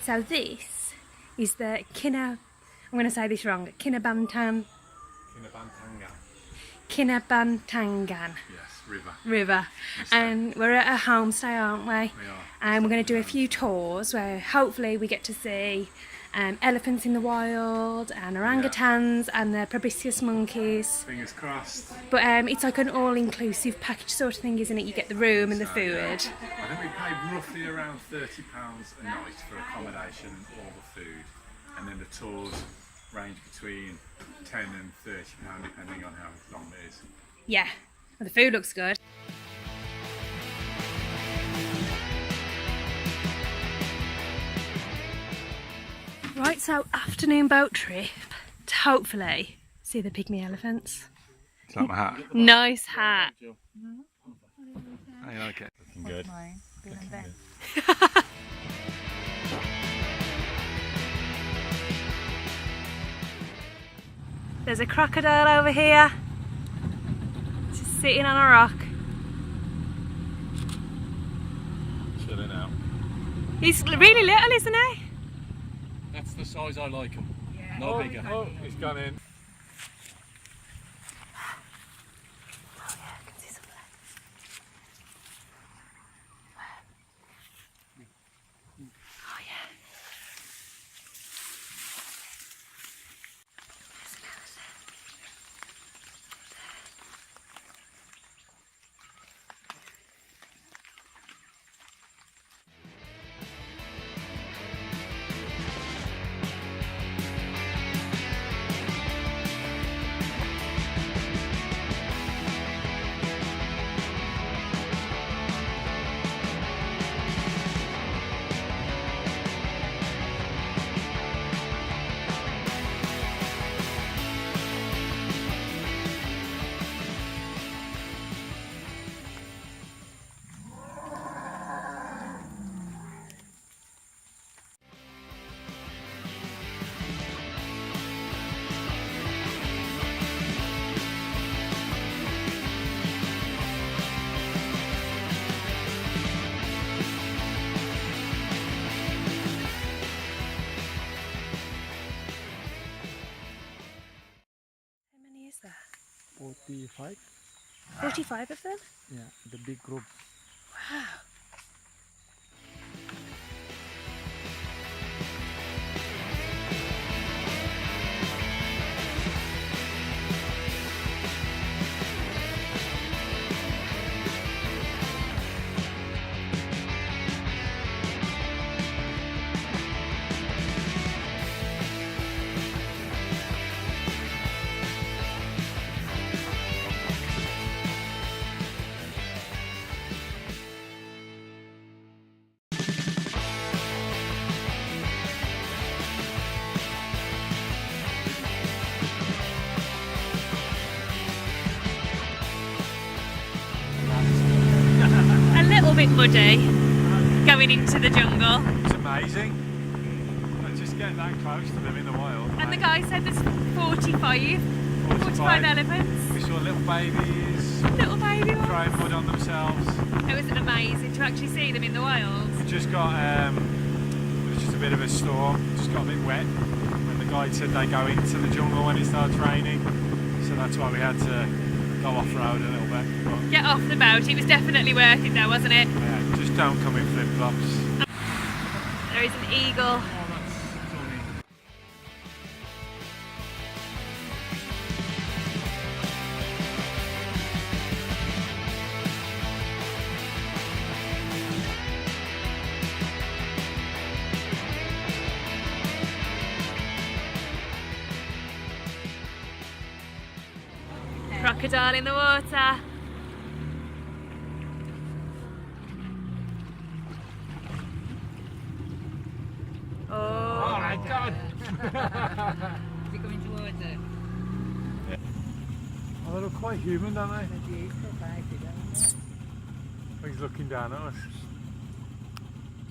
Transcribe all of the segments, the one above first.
So this is the I'm going to say this wrong, Kinabatangan. Kinabatangan. Yes, River. And we're at a homestay, aren't we? We are. And we're going to do a few tours where hopefully we get to see elephants in the wild and orangutans and the Proboscis monkeys. Fingers crossed. But it's like an all-inclusive package sort of thing, isn't it? You get the room and the food. Yeah. I think we paid roughly around £30 a night for accommodation and all the food. And then the tours range between £10 and £30 depending on how long it is. Yeah, well, the food looks good. Right, so afternoon boat trip to hopefully see the Pygmy elephants. Is that my hat? Nice hat. I like it. Looking good. There's a crocodile over here, just sitting on a rock. Chilling out. He's really little, isn't he? That's the size I like them. Yeah. No bigger. Oh, he's gone in. How many is there? 45. 45 of them? Yeah, the big group. Wow. Bit muddy going into the jungle. It's amazing. I just get that close to them in the wild. And the guy said there's 45 elephants. We saw little babies. Little baby ones. Throwing mud on themselves. It was amazing to actually see them in the wild. We just got, it was just a bit of a storm, just got a bit wet. And the guide said they go into the jungle when it starts raining. So that's why we had to go off-road a little bit. But get off the boat. It was definitely worth it though, wasn't it? yeah, just don't come in flip-flops. There is an eagle. Oh, that's funny. Crocodile in the water. Oh my God! Is he coming towards it? Yeah. Oh, they look quite human, don't they? He's looking down at us.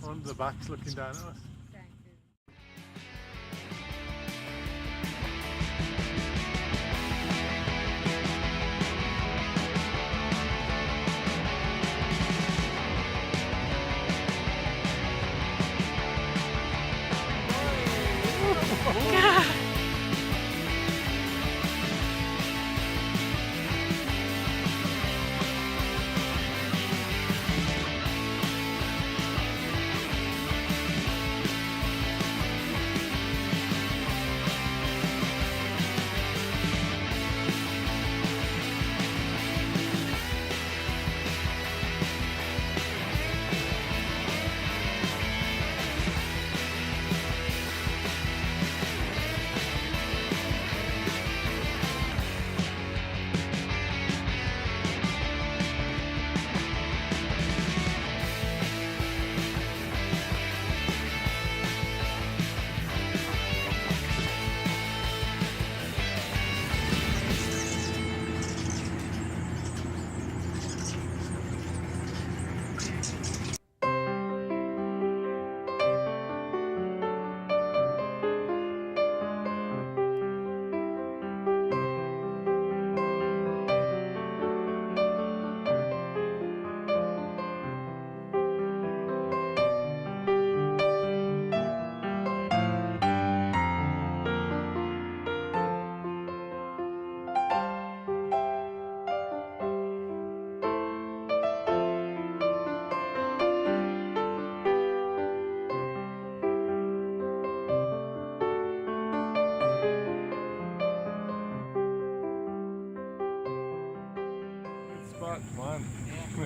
One of the back's looking down at us.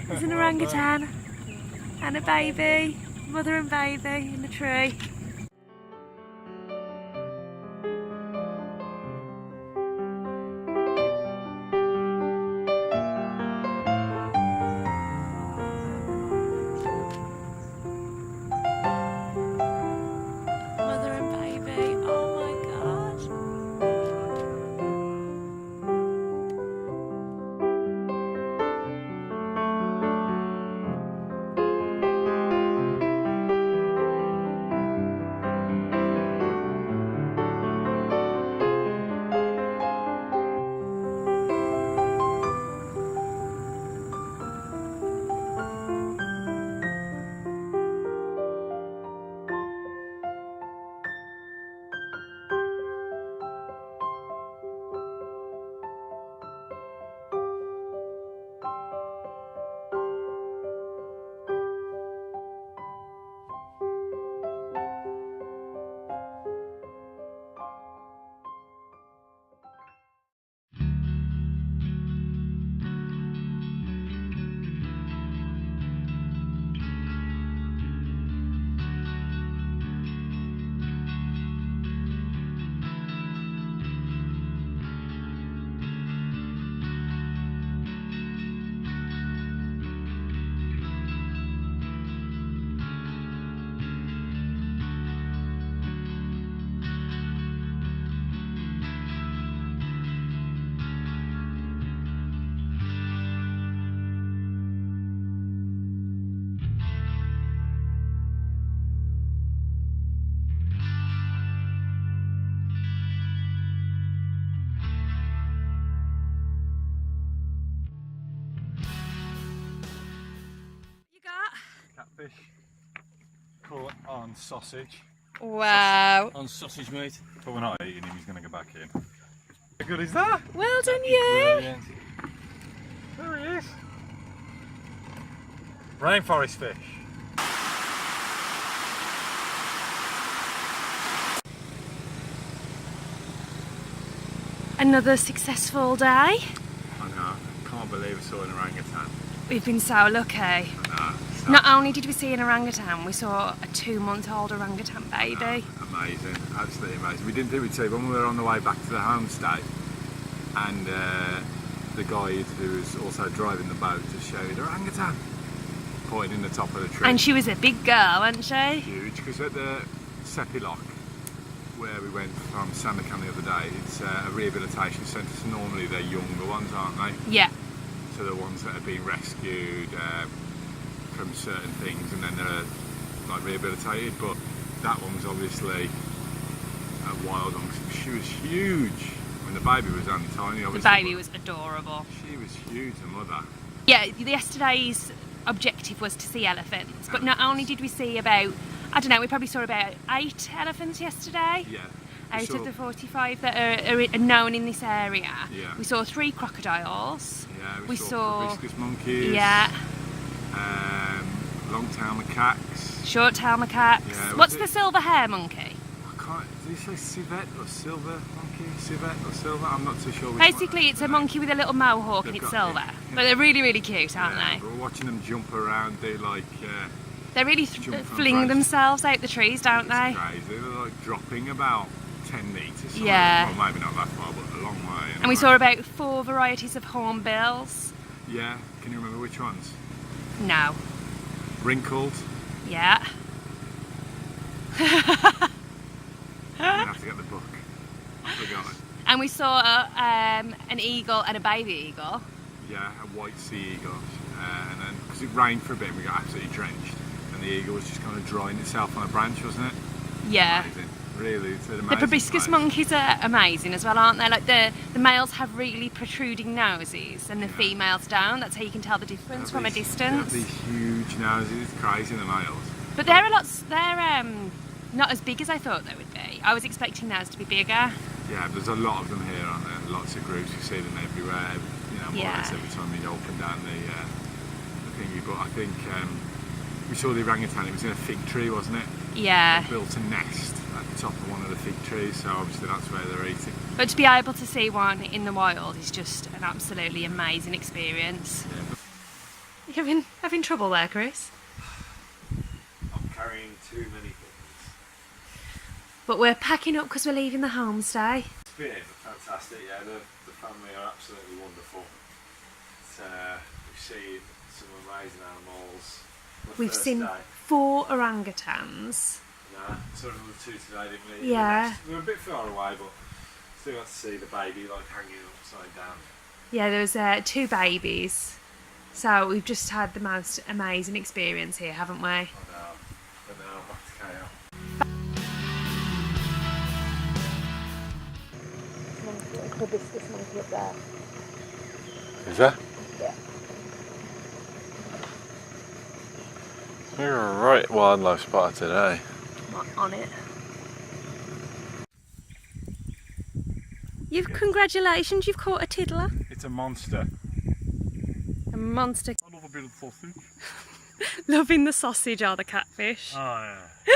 There's an orangutan and a baby, mother and baby in the tree. Mother and baby, oh my god. Catfish caught on sausage. Wow. On sausage meat. But we're not eating him, he's going to go back in. How good is that? Well done, you. Brilliant. There he is. Rainforest fish. Another successful day. I know. Can't believe I saw an orangutan. We've been so lucky. I know. So Not only did we see an orangutan, we saw a 2-month-old orangutan baby. amazing, absolutely amazing. We didn't think we'd see when we were on the way back to the homestay, and the guide who was also driving the boat just showed orangutan pointing in the top of the tree. And she was a big girl, wasn't she? Huge, because at the Sepilok, where we went from Sanadakan the other day, it's a rehabilitation centre, so normally they're younger ones, aren't they? Yeah. So the ones that have been rescued from certain things, and then they're like rehabilitated, but that one was obviously a wild one. She was huge. I mean, the baby was only tiny, The obviously. baby was adorable. She was huge, the mother. Yeah, yesterday's objective was to see elephants, but not only did we see about, I don't know, we probably saw about 8 elephants yesterday. Yeah. Out saw- of the 45 that are known in this area. Yeah. We saw 3 crocodiles. Yeah, we saw Proboscis Monkeys. Yeah, Long-tail macaques. short-tail macaques. Yeah, What's was the it- silver hair monkey? I can't, did you say civet or silver monkey? Civet or silver? I'm not too sure which Basically, one. it's a monkey with a little mohawk and They've it's got silver. it, yeah. But they're really, really cute, aren't Yeah, they? we're watching them jump around, they like... They really Jump from fling branch. themselves out the trees, don't they? It's crazy. They're like dropping about 10 metres. something. Yeah. Well, maybe not that far, but a long way. And we saw about 4 varieties of hornbills. Yeah. Can you remember which ones? No. Wrinkled. Yeah. You're going to have to get the book. I forgot it. And we saw an eagle and a baby eagle. Yeah, a white sea eagle. And then, because it rained for a bit, we got absolutely drenched. And the eagle was just kind of drying itself on a branch, wasn't it? Yeah. Amazing. Really, it's an amazing The proboscis place. monkeys are amazing as well, aren't they? Like the males have really protruding noses and the females don't. That's how you can tell the difference from a They distance. have these huge noses. It's crazy, the males. But they're not as big as I thought they would be. I was expecting theirs to be bigger. Yeah, there's a lot of them here, aren't there? Lots of groups. You see them everywhere. You know, more or less Yeah. every time you open down the thingy. But I think we saw the orangutan. It was in a fig tree, wasn't it? Yeah. They built a nest at the top of one of the fig trees, so obviously that's where they're eating. But to be able to see one in the wild is just an absolutely amazing experience. Yeah. Look Having trouble there, Chris? I'm carrying too many things. But we're packing up because we're leaving the homestay. It's been fantastic, yeah, the family are absolutely wonderful. We've seen some amazing animals. We've seen 4 orangutans. Yeah, saw another 2 today, didn't we? Yeah. We were a bit far away, but still got to see the baby like hanging upside down. Yeah, there was 2 babies. So we've just had the most amazing experience here, haven't we? I know, but now back to KL. Proboscis monkey up there. Is that? Yeah. You're a right wildlife spotter today. Not on it. Congratulations, you've caught a tiddler. It's a monster. A monster. I love a bit of sausage. Loving the sausage, are the catfish. Oh yeah.